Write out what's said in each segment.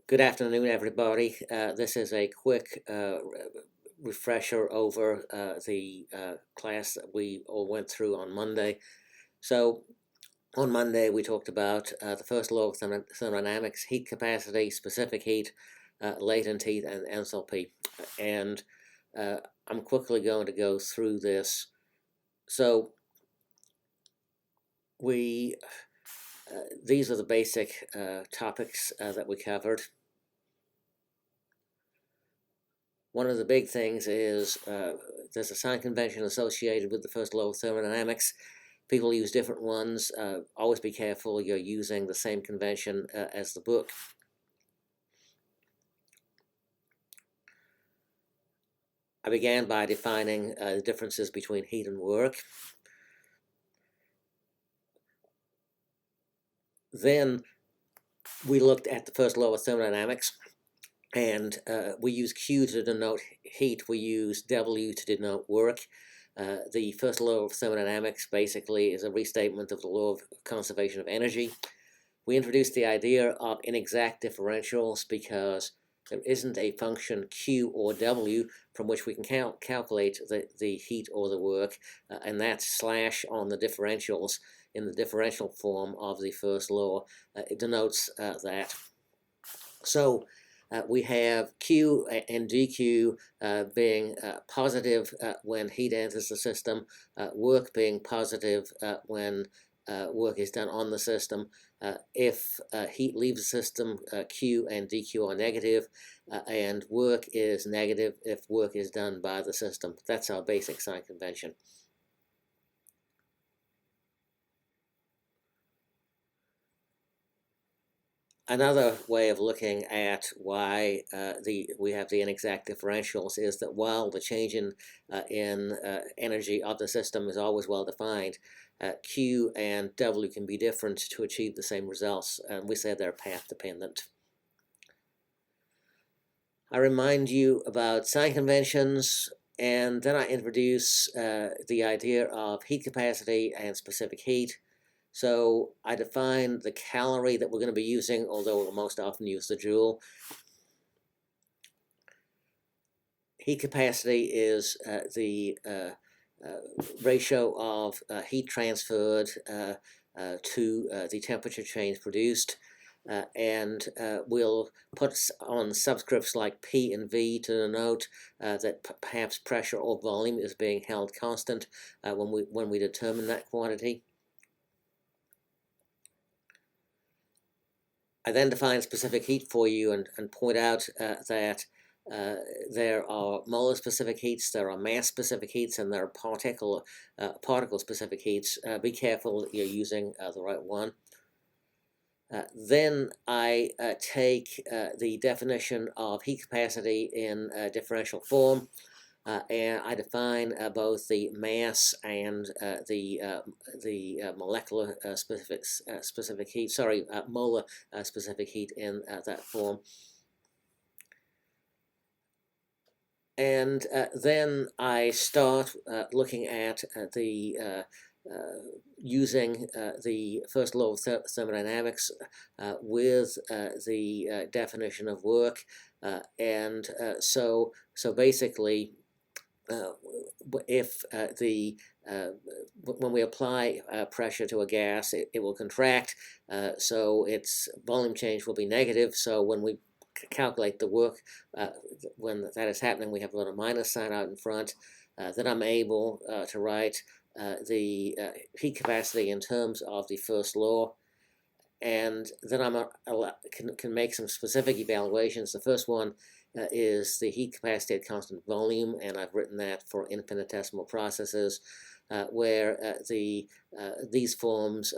Good afternoon, everybody. This is a quick refresher over the class that we all went through on Monday. So on Monday, we talked about the first law of thermodynamics, heat capacity, specific heat, latent heat, and enthalpy. And I'm quickly going to go through this. So these are the basic topics that we covered. One of the big things is there's a sign convention associated with the first law of thermodynamics. People use different ones. Always be careful you're using the same convention as the book. I began by defining the differences between heat and work. Then we looked at the first law of thermodynamics, and we use Q to denote heat. We use W to denote work. The first law of thermodynamics basically is a restatement of the law of conservation of energy. We introduced the idea of inexact differentials because there isn't a function Q or W from which we can calculate the heat or the work, and that slash on the differentials in the differential form of the first law. It denotes that. So we have Q and dQ being positive when heat enters the system, work being positive when work is done on the system. If heat leaves the system, Q and dQ are negative, and work is negative if work is done by the system. That's our basic sign convention. Another way of looking at why we have the inexact differentials is that while the change in energy of the system is always well defined, Q and W can be different to achieve the same results, and we say they're path dependent. I remind you about sign conventions, and then I introduce the idea of heat capacity and specific heat. So I define the calorie that we're going to be using, although we'll most often use the joule. Heat capacity is the ratio of heat transferred to the temperature change produced. And we'll put on subscripts like P and V to denote that perhaps pressure or volume is being held constant when we determine that quantity. I then define specific heat for you and point out that there are molar-specific heats, there are mass-specific heats, and there are particle-specific heats. Be careful that you're using the right one. Then I take the definition of heat capacity in differential form, and I define both the mass and the molecular specific heat. Sorry, molar specific heat in that form. And then I start looking at using the first law of thermodynamics with the definition of work, and so basically, if when we apply pressure to a gas, it will contract, so its volume change will be negative. So when we calculate the work, when that is happening, we have a little minus sign out in front. Then I'm able to write the heat capacity in terms of the first law, and then I can make some specific evaluations. The first one is the heat capacity at constant volume, and I've written that for infinitesimal processes, where these forms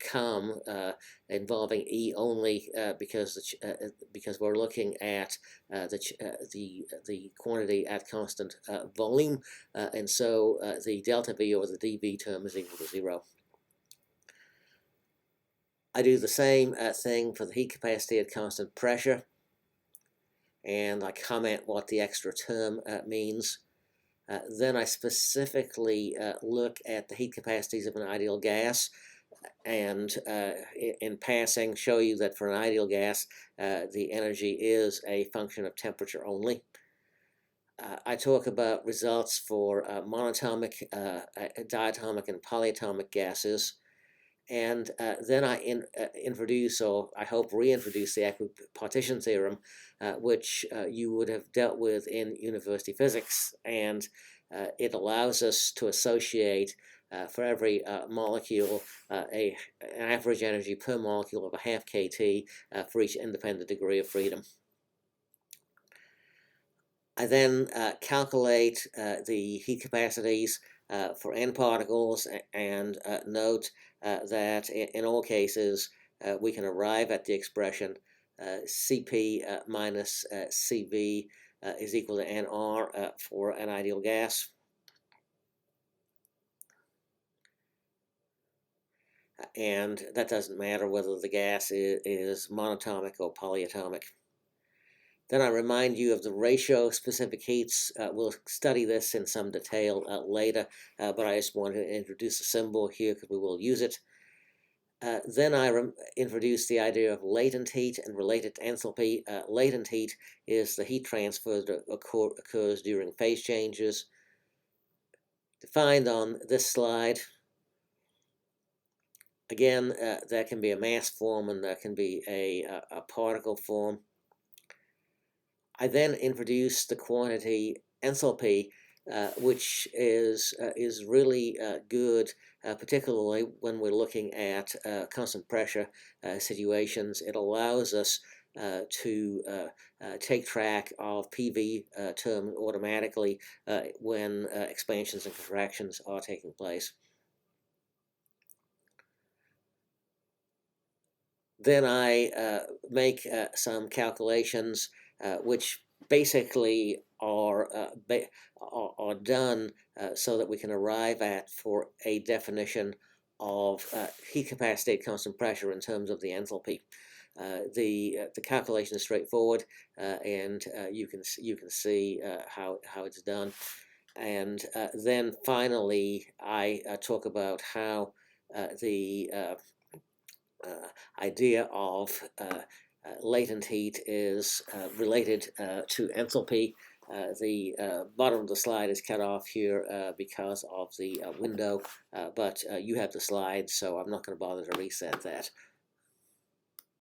come involving E only because we're looking at the quantity at constant volume, and so the delta V or the dV term is equal to 0. I do the same thing for the heat capacity at constant pressure, and I comment what the extra term means. Then I specifically look at the heat capacities of an ideal gas, and in passing show you that for an ideal gas, the energy is a function of temperature only. I talk about results for monatomic, diatomic, and polyatomic gases. And then I introduce, or I hope reintroduce, the equipartition theorem, which you would have dealt with in university physics. And it allows us to associate for every molecule an average energy per molecule of a half kT for each independent degree of freedom. I then calculate the heat capacities for n particles and note that in all cases we can arrive at the expression Cp minus Cv is equal to Nr for an ideal gas. And that doesn't matter whether the gas is monatomic or polyatomic. Then I remind you of the ratio-specific heats. We'll study this in some detail later, but I just want to introduce a symbol here because we will use it. Then I introduce the idea of latent heat and related enthalpy. Latent heat is the heat transfer that occurs during phase changes, defined on this slide. Again, there can be a mass form and there can be a particle form. I then introduce the quantity enthalpy, which is really good, particularly when we're looking at constant pressure situations. It allows us to take track of PV term automatically when expansions and contractions are taking place. Then I make some calculations which basically are done so that we can arrive at for a definition of heat capacity at constant pressure in terms of the enthalpy. The calculation is straightforward, and you can see how it's done. And then finally, I talk about how the idea of latent heat is related to enthalpy. The bottom of the slide is cut off here because of the window, but you have the slide, so I'm not going to bother to reset that.